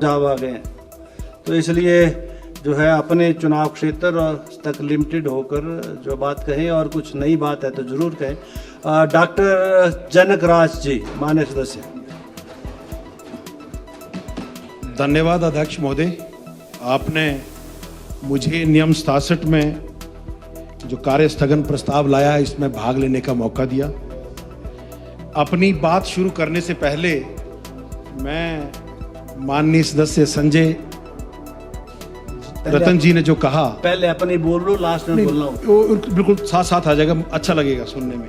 जाब आ गए हैं। तो इसलिए जो है अपने चुनाव क्षेत्र तक लिमिटेड होकर जो बात कहें, और कुछ नई बात है तो ज़रूर कहें। डॉक्टर जनक राज जी, मान्य सदस्य। धन्यवाद अध्यक्ष महोदय, आपने मुझे नियम 67 में जो कार्य स्थगन प्रस्ताव लाया इसमें भाग लेने का मौका दिया। अपनी बात शुरू करने से पहले मैं माननीय सदस्य संजय रतन जी ने जो कहा, पहले अपनी बोल लो, लास्ट में बोलना हो। वो बिल्कुल साथ साथ आ जाएगा, अच्छा लगेगा सुनने में।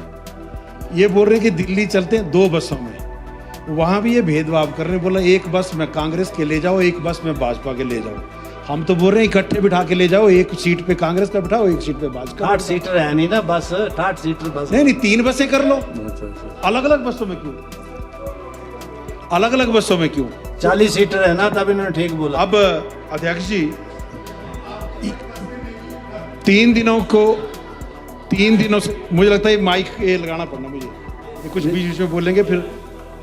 ये बोल रहे कि दिल्ली चलते हैं 2 बसों में, वहां भी ये भेदभाव कर रहे हैं। बोला एक बस में कांग्रेस के ले जाओ, एक बस में भाजपा के ले जाओ। हम तो बोल रहे हैं इकट्ठे बिठा के ले जाओ, एक सीट पे कांग्रेस का बिठाओ, एक सीट पे भाजपा। 60 सीटर है नहीं ना बस, 60 सीटर बस नहीं 3 बसें कर लो। अलग अलग बसों में क्यों? अलग अलग बसों में क्यों? 40 सीटर है ना, तब इन्होंने ठीक बोला। अब अध्यक्ष जी 3 दिनों से मुझे लगता है माइक ये लगाना पड़ना मुझे, ये कुछ बीच में बोलेंगे फिर।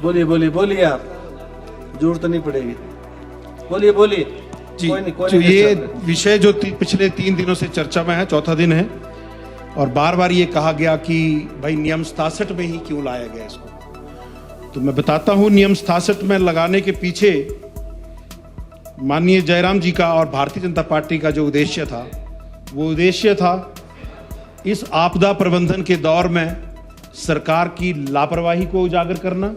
बोलिए आप, जरूरत नहीं पड़ेगी, बोलिए जी। कोई नहीं, तो ये विषय जो पिछले 3 दिनों से चर्चा में है, चौथा दिन है, और बार बार ये कहा गया कि भाई नियम 67 में ही क्यों लाया गया इसको। तो मैं बताता हूं, नियम 67 में लगाने के पीछे माननीय जयराम जी का और भारतीय जनता पार्टी का जो उद्देश्य था, वो उद्देश्य था इस आपदा प्रबंधन के दौर में सरकार की लापरवाही को उजागर करना,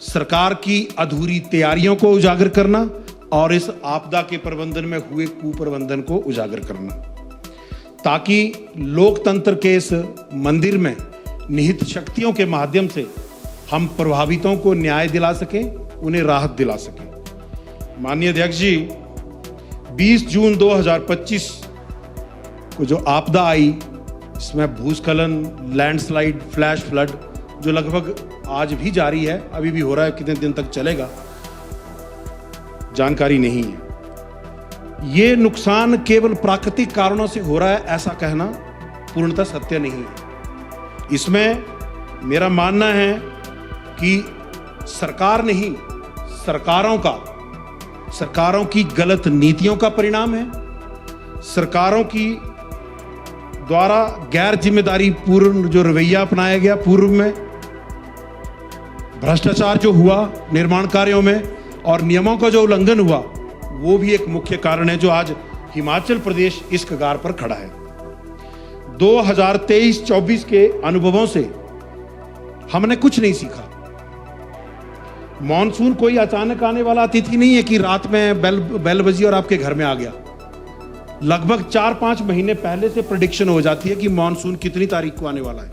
सरकार की अधूरी तैयारियों को उजागर करना, और इस आपदा के प्रबंधन में हुए कुप्रबंधन को उजागर करना, ताकि लोकतंत्र के इस मंदिर में निहित शक्तियों के माध्यम से हम प्रभावितों को न्याय दिला सकें, उन्हें राहत दिला सकें। माननीय अध्यक्ष जी, 20 जून 2025 को जो आपदा आई, इसमें भूस्खलन, लैंडस्लाइड, फ्लैश फ्लड जो लगभग आज भी जारी है, अभी भी हो रहा है, कितने दिन तक चलेगा जानकारी नहीं है। ये नुकसान केवल प्राकृतिक कारणों से हो रहा है ऐसा कहना पूर्णतः सत्य नहीं है। इसमें मेरा मानना है कि सरकार नहीं, सरकारों की गलत नीतियों का परिणाम है। सरकारों की द्वारा गैर जिम्मेदारी पूर्ण जो रवैया अपनाया गया, पूर्व में भ्रष्टाचार जो हुआ निर्माण कार्यों में और नियमों का जो उल्लंघन हुआ, वो भी एक मुख्य कारण है जो आज हिमाचल प्रदेश इस कगार पर खड़ा है। 2023-24 के अनुभवों से हमने कुछ नहीं सीखा। मॉनसून कोई अचानक आने वाला अतिथि नहीं है कि रात में बेल बजी और आपके घर में आ गया। लगभग 4-5 महीने पहले से प्रेडिक्शन हो जाती है कि मॉनसून कितनी तारीख को आने वाला है।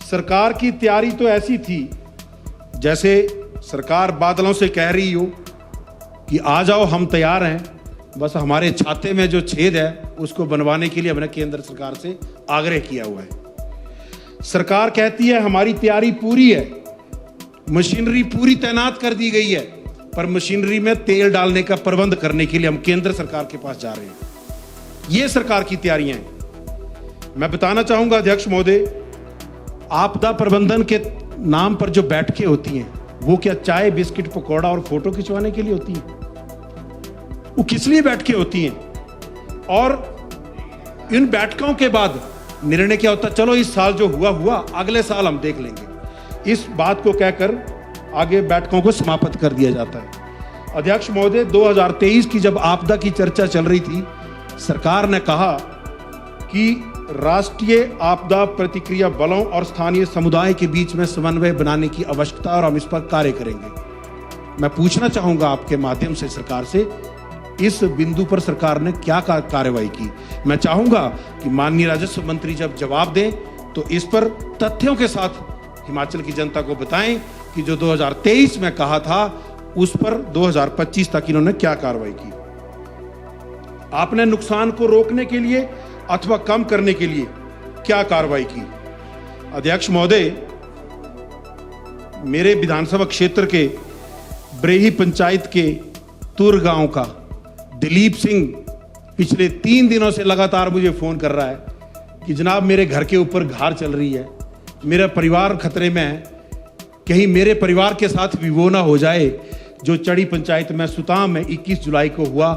सरकार की तैयारी तो ऐसी थी जैसे सरकार बादलों से कह रही हो कि आ जाओ हम तैयार हैं, बस हमारे छाते में जो छेद है उसको बनवाने के लिए हमने केंद्र सरकार से आग्रह किया हुआ है। सरकार कहती है हमारी तैयारी पूरी है, मशीनरी पूरी तैनात कर दी गई है, पर मशीनरी में तेल डालने का प्रबंध करने के लिए हम केंद्र सरकार के पास जा रहे हैं। ये सरकार की तैयारियां हैं। मैं बताना चाहूंगा अध्यक्ष महोदय, आपदा प्रबंधन के नाम पर जो बैठकें होती हैं, वो क्या चाय बिस्किट पकौड़ा और फोटो खिंचवाने के लिए होती हैं? वो किस लिए बैठकें होती हैं? और इन बैठकों के बाद निर्णय क्या होता? चलो इस साल जो हुआ अगले साल हम देख लेंगे। इस बात को कहकर आगे बैठकों को समाप्त कर दिया जाता है। अध्यक्ष महोदय, 2023 की जब आपदा की चर्चा चल रही थी, सरकार ने कहा कि राष्ट्रीय आपदा प्रतिक्रिया बलों और स्थानीय समुदाय के बीच में समन्वय बनाने की आवश्यकता, और हम इस पर कार्य करेंगे। मैं पूछना चाहूंगा आपके माध्यम से सरकार से, इस बिंदु पर सरकार ने क्या कार्रवाई की? मैं चाहूंगा कि माननीय राजस्व मंत्री जब जवाब दें तो इस पर तथ्यों के साथ हिमाचल की जनता को बताएं कि जो 2023 में कहा था उस पर 2025 तक इन्होंने क्या कार्रवाई की। आपने नुकसान को रोकने के लिए अथवा कम करने के लिए क्या कार्रवाई की? अध्यक्ष महोदय, मेरे विधानसभा क्षेत्र के ब्रेही पंचायत के तुर गांव का दिलीप सिंह पिछले 3 दिनों से लगातार मुझे फोन कर रहा है कि जनाब मेरे घर के ऊपर घार चल रही है, मेरा परिवार खतरे में है, कहीं मेरे परिवार के साथ भी वो ना हो जाए जो चढ़ी पंचायत में सुताम में 21 जुलाई को हुआ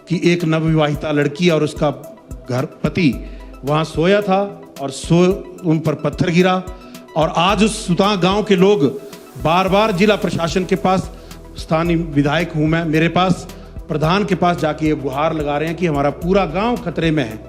कि एक नवविवाहिता लड़की और उसका घर पति वहां सोया था और उन पर पत्थर गिरा। और आज उस सुता गांव के लोग बार बार जिला प्रशासन के पास, स्थानीय विधायक हूं मैं, मेरे पास प्रधान के पास जाके ये गुहार लगा रहे हैं कि हमारा पूरा गांव खतरे में है,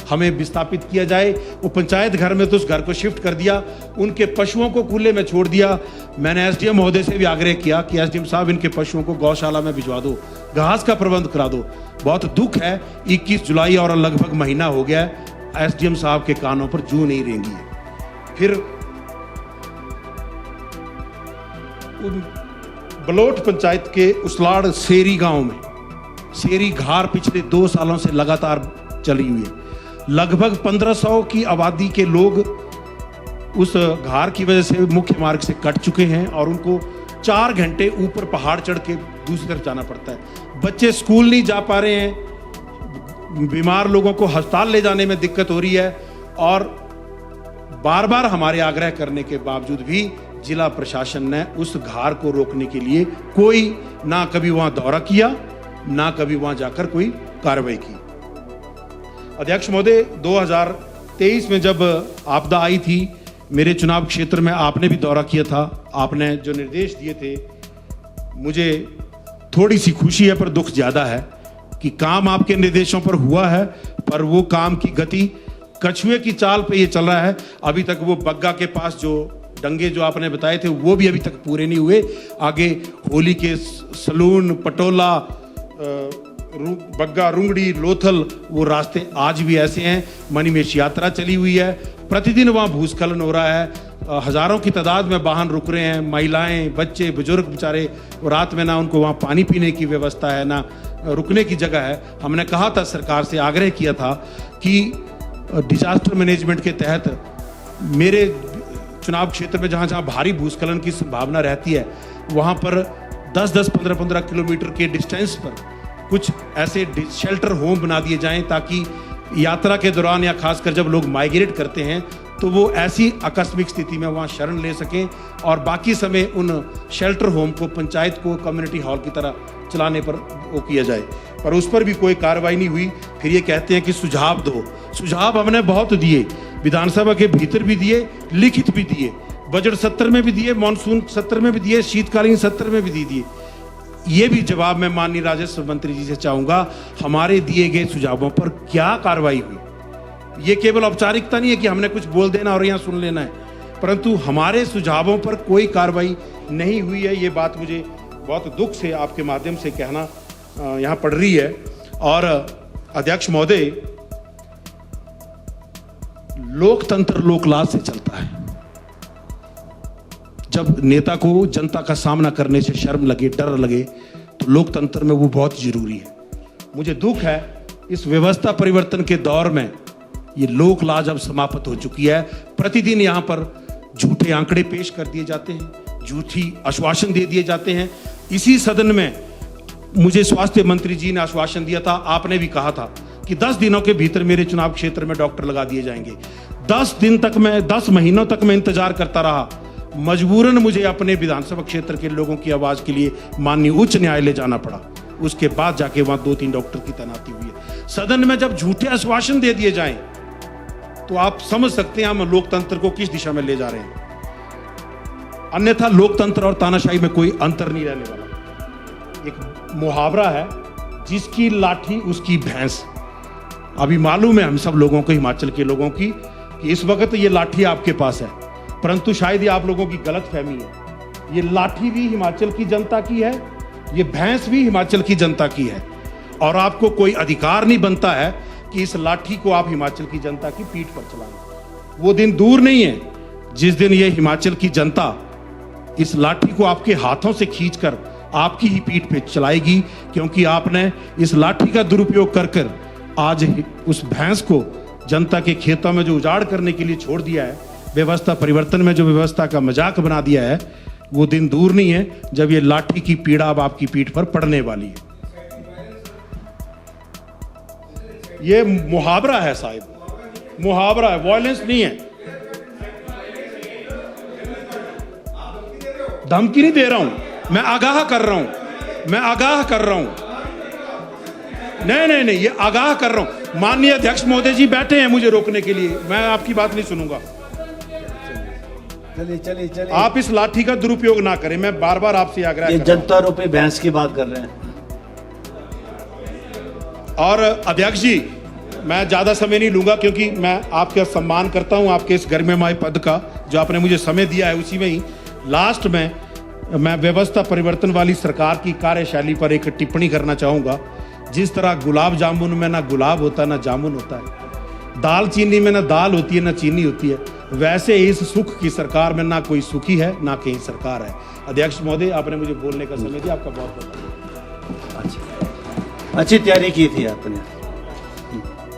हमें विस्थापित किया जाए। वो पंचायत घर में तो उस घर को शिफ्ट कर दिया, उनके पशुओं को खुले में छोड़ दिया। मैंने एसडीएम महोदय से भी आग्रह किया कि एसडीएम साहब इनके पशुओं को गौशाला में भिजवा दो, घास का प्रबंध करा दो। बहुत दुख है, 21 जुलाई और लगभग महीना हो गया, एसडीएम साहब के कानों पर जू नहीं रेंगी है। फिर बलोट पंचायत के उसलाड़ सेरी गांव में सेरी घार पिछले 2 सालों से लगातार चली हुई है। लगभग 1500 की आबादी के लोग उस घार की वजह से मुख्य मार्ग से कट चुके हैं और उनको 4 घंटे ऊपर पहाड़ चढ़ के दूसरी तरफ जाना पड़ता है। बच्चे स्कूल नहीं जा पा रहे हैं, बीमार लोगों को अस्पताल ले जाने में दिक्कत हो रही है। और बार बार हमारे आग्रह करने के बावजूद भी जिला प्रशासन ने उस घार को रोकने के लिए कोई ना कभी वहां दौरा किया, ना कभी वहां जाकर कोई कार्रवाई की। अध्यक्ष महोदय, 2023 में जब आपदा आई थी, मेरे चुनाव क्षेत्र में आपने भी दौरा किया था। आपने जो निर्देश दिए थे, मुझे थोड़ी सी खुशी है पर दुख ज्यादा है कि काम आपके निर्देशों पर हुआ है, पर वो काम की गति कछुए की चाल पे ये चल रहा है। अभी तक वो बग्गा के पास जो डंगे जो आपने बताए थे वो भी अभी तक पूरे नहीं हुए। आगे होली के सलून, पटोला, बग्गा, रुंगड़ी, लोथल, वो रास्ते आज भी ऐसे हैं। मणिमेश यात्रा चली हुई है, प्रतिदिन वहाँ भूस्खलन हो रहा है, हजारों की तादाद में वाहन रुक रहे हैं। महिलाएं, बच्चे, बुजुर्ग बेचारे रात में ना उनको वहाँ पानी पीने की व्यवस्था है, ना रुकने की जगह है। हमने कहा था, सरकार से आग्रह किया था कि डिजास्टर मैनेजमेंट के तहत मेरे चुनाव क्षेत्र में जहाँ जहाँ भारी भूस्खलन की संभावना रहती है वहाँ पर 10-10, 15-15 किलोमीटर के डिस्टेंस पर कुछ ऐसे शेल्टर होम बना दिए जाएं ताकि यात्रा के दौरान या खासकर जब लोग माइग्रेट करते हैं तो वो ऐसी आकस्मिक स्थिति में वहाँ शरण ले सकें और बाकी समय उन शेल्टर होम को पंचायत को कम्युनिटी हॉल की तरह चलाने पर वो किया जाए। पर उस पर भी कोई कार्रवाई नहीं हुई। फिर ये कहते हैं कि सुझाव दो। सुझाव हमने बहुत दिए, विधानसभा के भीतर भी दिए, लिखित भी दिए, बजट सत्र में भी दिए, मानसून सत्र में भी दिए, शीतकालीन सत्र में भी दिए। ये भी जवाब मैं माननीय राजस्व मंत्री जी से चाहूंगा, हमारे दिए गए सुझावों पर क्या कार्रवाई हुई। ये केवल औपचारिकता नहीं है कि हमने कुछ बोल देना और यहाँ सुन लेना है, परंतु हमारे सुझावों पर कोई कार्रवाई नहीं हुई है। ये बात मुझे बहुत दुख से आपके माध्यम से कहना यहाँ पड़ रही है। और अध्यक्ष महोदय, लोकतंत्र लोकलाज से चलता है। जब नेता को जनता का सामना करने से शर्म लगे, डर लगे, तो लोकतंत्र में वो बहुत जरूरी है। मुझे दुख है इस व्यवस्था परिवर्तन के दौर में ये लोकलाज अब समाप्त हो चुकी है। प्रतिदिन यहाँ पर झूठे आंकड़े पेश कर दिए जाते हैं, झूठी आश्वासन दे दिए जाते हैं। इसी सदन में मुझे स्वास्थ्य मंत्री जी ने आश्वासन दिया था, आपने भी कहा था कि 10 दिनों के भीतर मेरे चुनाव क्षेत्र में डॉक्टर लगा दिए जाएंगे। 10 महीनों तक मैं इंतजार करता रहा। मजबूरन मुझे अपने विधानसभा क्षेत्र के लोगों की आवाज के लिए माननीय उच्च न्यायालय जाना पड़ा। उसके बाद जाके वहां 2-3 डॉक्टर की तैनाती हुई है। सदन में जब झूठे आश्वासन दे दिए जाएं तो आप समझ सकते हैं हम लोकतंत्र को किस दिशा में ले जा रहे हैं। अन्यथा लोकतंत्र और तानाशाही में कोई अंतर नहीं रहने वाला। एक मुहावरा है, जिसकी लाठी उसकी भैंस। अभी मालूम है हम सब लोगों को, हिमाचल के लोगों की, कि इस वक्त ये लाठी आपके पास है, परंतु शायद ये आप लोगों की गलत फहमी है। ये लाठी भी हिमाचल की जनता की है, ये भैंस भी हिमाचल की जनता की है, और आपको कोई अधिकार नहीं बनता है कि इस लाठी को आप हिमाचल की जनता की पीठ पर चलाएं। वो दिन दूर नहीं है जिस दिन ये हिमाचल की जनता इस लाठी को आपके हाथों से खींचकर आपकी ही पीठ पे चलाएगी, क्योंकि आपने इस लाठी का दुरुपयोग कर आज उस भैंस को जनता के खेतों में जो उजाड़ करने के लिए छोड़ दिया है, व्यवस्था परिवर्तन में जो व्यवस्था का मजाक बना दिया है, वो दिन दूर नहीं है जब ये लाठी की पीड़ा अब आपकी पीठ पर पड़ने वाली है। ये मुहावरा है साहब, मुहावरा है, वायलेंस नहीं है। धमकी नहीं दे रहा हूं, मैं आगाह कर रहा हूं। मैं आगाह कर रहा हूं, नहीं, ये आगाह कर रहा हूं। माननीय अध्यक्ष महोदय जी बैठे हैं मुझे रोकने के लिए, मैं आपकी बात नहीं सुनूंगा। चलिए आप इस लाठी का दुरुपयोग ना करें, मैं बार बार आपसे आग्रह ये कर रहा हूं। जनता रूपी भैंस की बात कर रहे हैं। और अध्यक्ष जी, मैं ज्यादा समय नहीं लूंगा क्योंकि मैं आपका सम्मान करता हूं, आपके इस गरिमामय पद का जो आपने मुझे समय दिया है। उसी में ही लास्ट में मैं व्यवस्था परिवर्तन वाली सरकार की कार्यशैली पर एक टिप्पणी करना चाहूंगा। जिस तरह गुलाब जामुन में ना गुलाब होता ना जामुन होता है, दाल चीनी में ना दाल होती है ना चीनी होती है, वैसे इस सुख की सरकार में ना कोई सुखी है ना कहीं सरकार है। अध्यक्ष महोदय, आपने मुझे बोलने का समय दिया, आपका बहुत बहुत धन्यवाद। अच्छी तैयारी की थी आपने।